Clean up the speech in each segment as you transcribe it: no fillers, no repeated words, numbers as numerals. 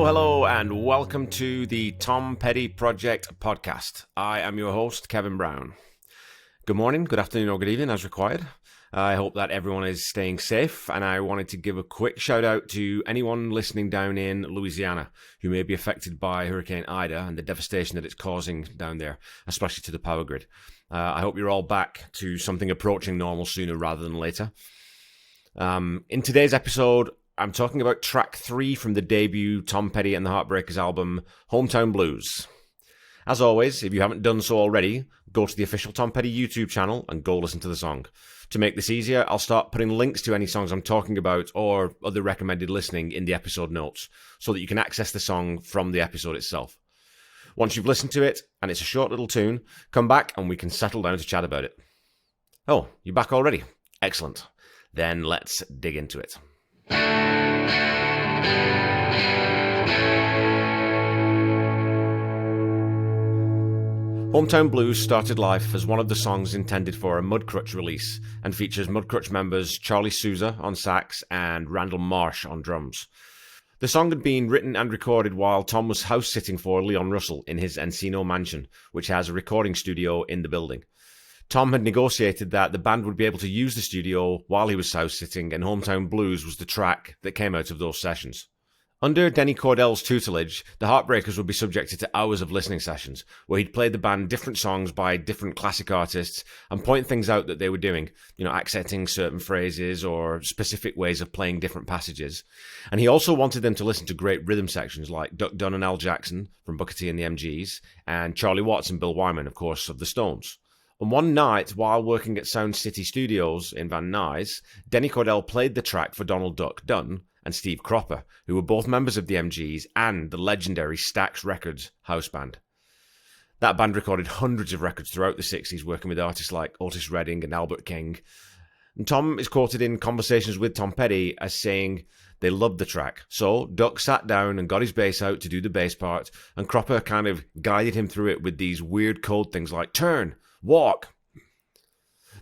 Hello, and welcome to the Tom Petty Project podcast. I am your host, Kevin Brown. Good morning, good afternoon, or good evening, as required. I hope that everyone is staying safe, and I wanted to give a quick shout out to anyone listening down in Louisiana who may be affected by Hurricane Ida and the devastation that it's causing down there, especially to the power grid. I hope you're all back to something approaching normal sooner rather than later. In today's episode, I'm talking about track 3 from the debut Tom Petty and the Heartbreakers album, Hometown Blues. As always, if you haven't done so already, go to the official Tom Petty YouTube channel and go listen to the song. To make this easier, I'll start putting links to any songs I'm talking about or other recommended listening in the episode notes so that you can access the song from the episode itself. Once you've listened to it, and it's a short little tune, come back and we can settle down to chat about it. Oh, you're back already? Excellent. Then let's dig into it. Hometown Blues started life as one of the songs intended for a Mudcrutch release and features Mudcrutch members Charlie Sousa on sax and Randall Marsh on drums. The song had been written and recorded while Tom was house-sitting for Leon Russell in his Encino mansion, which has a recording studio in the building. Tom had negotiated that the band would be able to use the studio while he was house-sitting, and Hometown Blues was the track that came out of those sessions. Under Denny Cordell's tutelage, the Heartbreakers would be subjected to hours of listening sessions, where he'd play the band different songs by different classic artists and point things out that they were doing, accenting certain phrases or specific ways of playing different passages. And he also wanted them to listen to great rhythm sections like Duck Dunn and Al Jackson from Booker T and the MGs, and Charlie Watts and Bill Wyman, of course, of the Stones. And one night, while working at Sound City Studios in Van Nuys, Denny Cordell played the track for Donald Duck Dunn and Steve Cropper, who were both members of the MGs and the legendary Stax Records house band. That band recorded hundreds of records throughout the 60s, working with artists like Otis Redding and Albert King. And Tom is quoted in conversations with Tom Petty as saying they loved the track. So Duck sat down and got his bass out to do the bass part, and Cropper kind of guided him through it with these weird code things like turn, walk.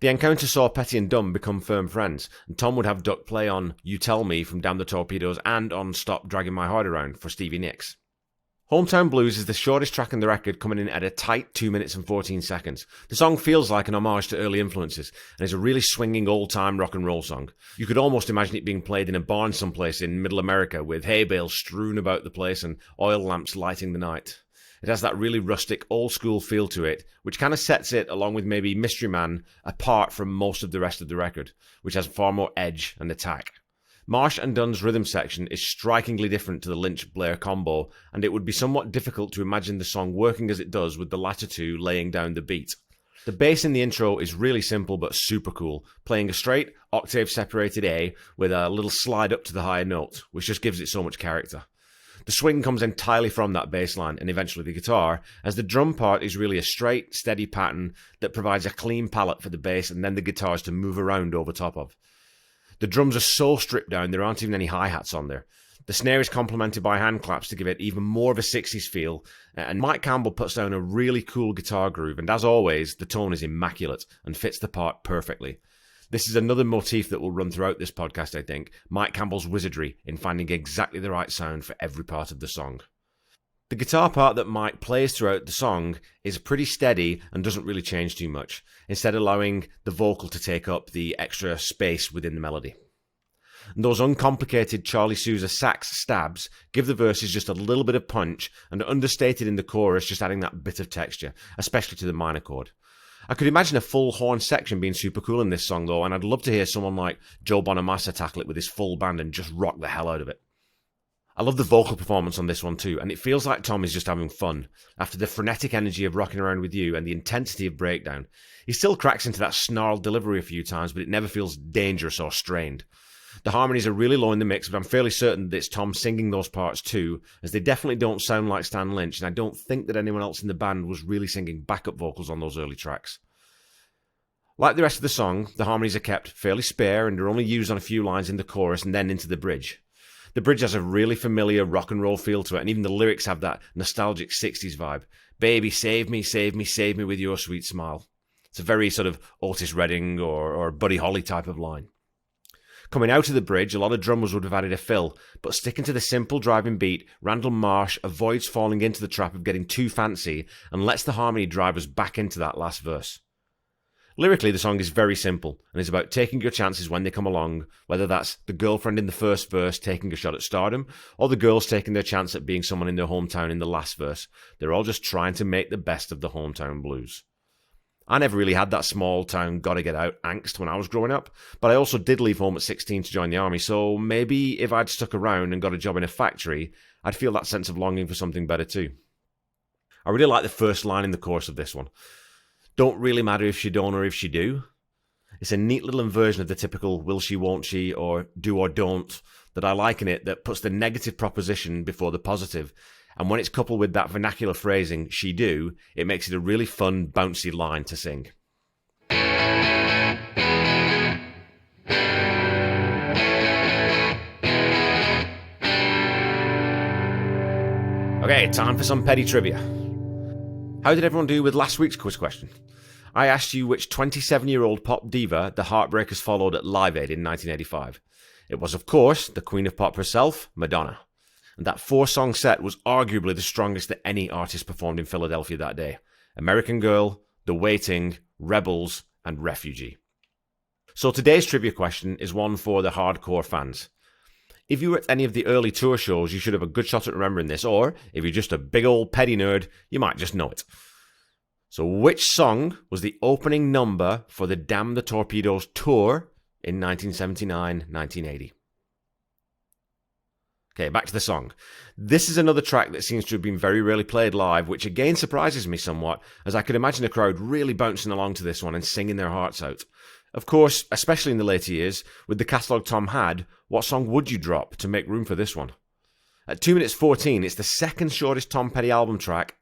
The encounter saw Petty and Dunn become firm friends, and Tom would have Duck play on You Tell Me from Damn the Torpedoes and on Stop Dragging My Heart Around for Stevie Nicks. Hometown Blues is the shortest track on the record, coming in at a tight 2 minutes and 14 seconds. The song feels like an homage to early influences, and is a really swinging old-time rock and roll song. You could almost imagine it being played in a barn someplace in Middle America, with hay bales strewn about the place and oil lamps lighting the night. It has that really rustic, old-school feel to it, which kind of sets it, along with maybe Mystery Man, apart from most of the rest of the record, which has far more edge and attack. Marsh and Dunn's rhythm section is strikingly different to the Lynch-Blair combo, and it would be somewhat difficult to imagine the song working as it does with the latter two laying down the beat. The bass in the intro is really simple but super cool, playing a straight, octave-separated A with a little slide up to the higher note, which just gives it so much character. The swing comes entirely from that bass line and eventually the guitar, as the drum part is really a straight, steady pattern that provides a clean palette for the bass and then the guitars to move around over top of. The drums are so stripped down there aren't even any hi-hats on there. The snare is complemented by hand claps to give it even more of a 60s feel, and Mike Campbell puts down a really cool guitar groove, and as always, the tone is immaculate and fits the part perfectly. This is another motif that will run throughout this podcast, I think, Mike Campbell's wizardry in finding exactly the right sound for every part of the song. The guitar part that Mike plays throughout the song is pretty steady and doesn't really change too much, instead allowing the vocal to take up the extra space within the melody. And those uncomplicated Charlie Sousa sax stabs give the verses just a little bit of punch, and understated in the chorus, just adding that bit of texture, especially to the minor chord. I could imagine a full horn section being super cool in this song though, and I'd love to hear someone like Joe Bonamassa tackle it with his full band and just rock the hell out of it. I love the vocal performance on this one too, and it feels like Tom is just having fun. After the frenetic energy of Rocking Around With You and the intensity of Breakdown, he still cracks into that snarled delivery a few times, but it never feels dangerous or strained. The harmonies are really low in the mix, but I'm fairly certain that it's Tom singing those parts too, as they definitely don't sound like Stan Lynch, and I don't think that anyone else in the band was really singing backup vocals on those early tracks. Like the rest of the song, the harmonies are kept fairly spare and are only used on a few lines in the chorus and then into the bridge. The bridge has a really familiar rock and roll feel to it, and even the lyrics have that nostalgic 60s vibe. Baby, save me, save me, save me with your sweet smile. It's a very sort of Otis Redding or Buddy Holly type of line. Coming out of the bridge, a lot of drummers would have added a fill, but sticking to the simple driving beat, Randall Marsh avoids falling into the trap of getting too fancy and lets the harmony drive us back into that last verse. Lyrically, the song is very simple and is about taking your chances when they come along, whether that's the girlfriend in the first verse taking a shot at stardom, or the girls taking their chance at being someone in their hometown in the last verse. They're all just trying to make the best of the hometown blues. I never really had that small town gotta get out angst when I was growing up, but I also did leave home at 16 to join the army, so maybe if I'd stuck around and got a job in a factory, I'd feel that sense of longing for something better too. I really like the first line in the chorus of this one. Don't really matter if she don't or if she do. It's a neat little inversion of the typical will she, won't she, or do or don't that I like in it that puts the negative proposition before the positive. And when it's coupled with that vernacular phrasing, she do, it makes it a really fun, bouncy line to sing. Okay, time for some petty trivia. How did everyone do with last week's quiz question? I asked you which 27-year-old pop diva the Heartbreakers followed at Live Aid in 1985. It was, of course, the Queen of Pop herself, Madonna. And that 4-song set was arguably the strongest that any artist performed in Philadelphia that day. American Girl, The Waiting, Rebels, and Refugee. So today's trivia question is one for the hardcore fans. If you were at any of the early tour shows, you should have a good shot at remembering this, or if you're just a big old petty nerd, you might just know it. So which song was the opening number for the Damn the Torpedoes tour in 1979-1980? Okay, back to the song. This is another track that seems to have been very rarely played live, which again surprises me somewhat, as I could imagine a crowd really bouncing along to this one and singing their hearts out. Of course, especially in the later years, with the catalogue Tom had, what song would you drop to make room for this one? At 2 minutes 14, it's the second shortest Tom Petty album track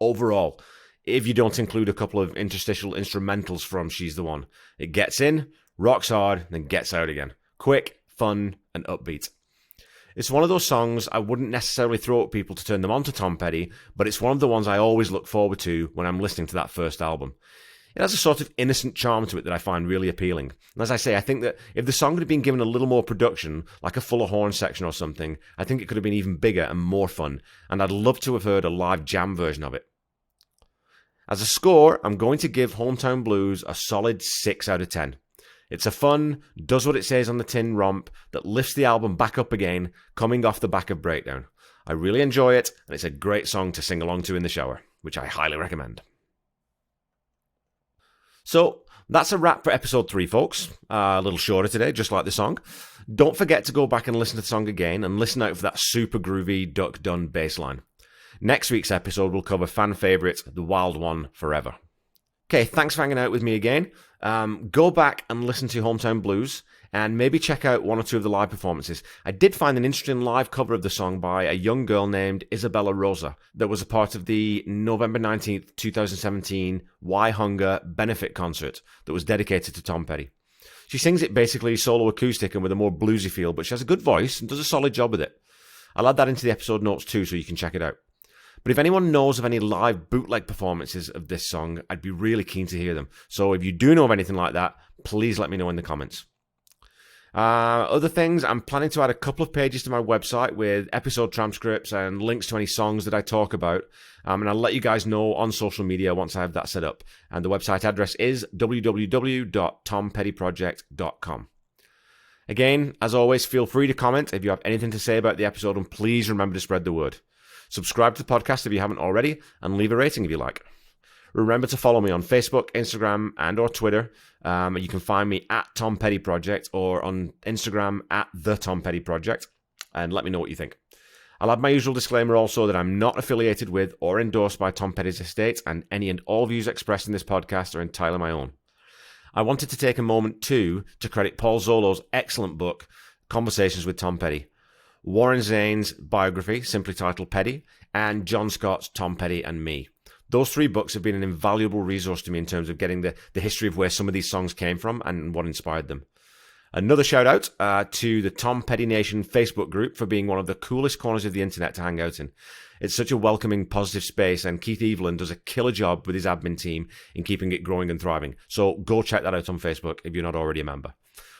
overall, if you don't include a couple of interstitial instrumentals from She's the One. It gets in, rocks hard, then gets out again. Quick, fun, and upbeat. It's one of those songs I wouldn't necessarily throw at people to turn them on to Tom Petty, but it's one of the ones I always look forward to when I'm listening to that first album. It has a sort of innocent charm to it that I find really appealing. And as I say, I think that if the song had been given a little more production, like a fuller horn section or something, I think it could have been even bigger and more fun, and I'd love to have heard a live jam version of it. As a score, I'm going to give Hometown Blues a solid 6 out of 10. It's a fun, does what it says on the tin romp that lifts the album back up again, coming off the back of Breakdown. I really enjoy it, and it's a great song to sing along to in the shower, which I highly recommend. So, that's a wrap for episode 3, folks. A little shorter today, just like the song. Don't forget to go back and listen to the song again, and listen out for that super groovy Duck Dunn bass line. Next week's episode will cover fan favourite, The Wild One, Forever. Okay, thanks for hanging out with me again. Go back and listen to Hometown Blues, and maybe check out one or two of the live performances. I did find an interesting live cover of the song by a young girl named Isabella Rosa that was a part of the November 19th, 2017 Why Hunger benefit concert that was dedicated to Tom Petty. She sings it basically solo acoustic and with a more bluesy feel, but she has a good voice and does a solid job with it. I'll add that into the episode notes too, so you can check it out. But if anyone knows of any live bootleg performances of this song, I'd be really keen to hear them. So if you do know of anything like that, please let me know in the comments. Other things, I'm planning to add a couple of pages to my website with episode transcripts and links to any songs that I talk about. And I'll let you guys know on social media once I have that set up. And the website address is www.tompettyproject.com. Again, as always, feel free to comment if you have anything to say about the episode, and please remember to spread the word. Subscribe to the podcast if you haven't already, and leave a rating if you like. Remember to follow me on Facebook, Instagram, and or Twitter. You can find me at Tom Petty Project, or on Instagram at The Tom Petty Project, and let me know what you think. I'll add my usual disclaimer also that I'm not affiliated with or endorsed by Tom Petty's estate, and any and all views expressed in this podcast are entirely my own. I wanted to take a moment too to credit Paul Zolo's excellent book, Conversations with Tom Petty, Warren Zane's biography, simply titled Petty, and John Scott's Tom Petty and Me. Those 3 books have been an invaluable resource to me in terms of getting the history of where some of these songs came from and what inspired them. Another shout out to the Tom Petty Nation Facebook group for being one of the coolest corners of the internet to hang out in. It's such a welcoming, positive space, and Keith Evelyn does a killer job with his admin team in keeping it growing and thriving. So go check that out on Facebook if you're not already a member.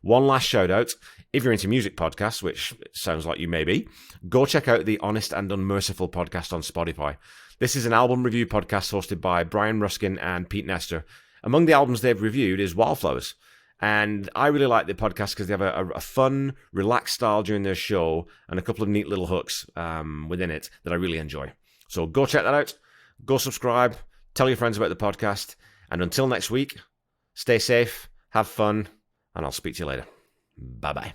One last shout out, if you're into music podcasts, which it sounds like you may be, go check out the Honest and Unmerciful podcast on Spotify. This is an album review podcast hosted by Brian Ruskin and Pete Nestor. Among the albums they've reviewed is Wildflowers. And I really like the podcast because they have a fun, relaxed style during their show and a couple of neat little hooks within it that I really enjoy. So go check that out. Go subscribe. Tell your friends about the podcast. And until next week, stay safe, have fun, and I'll speak to you later. Bye-bye.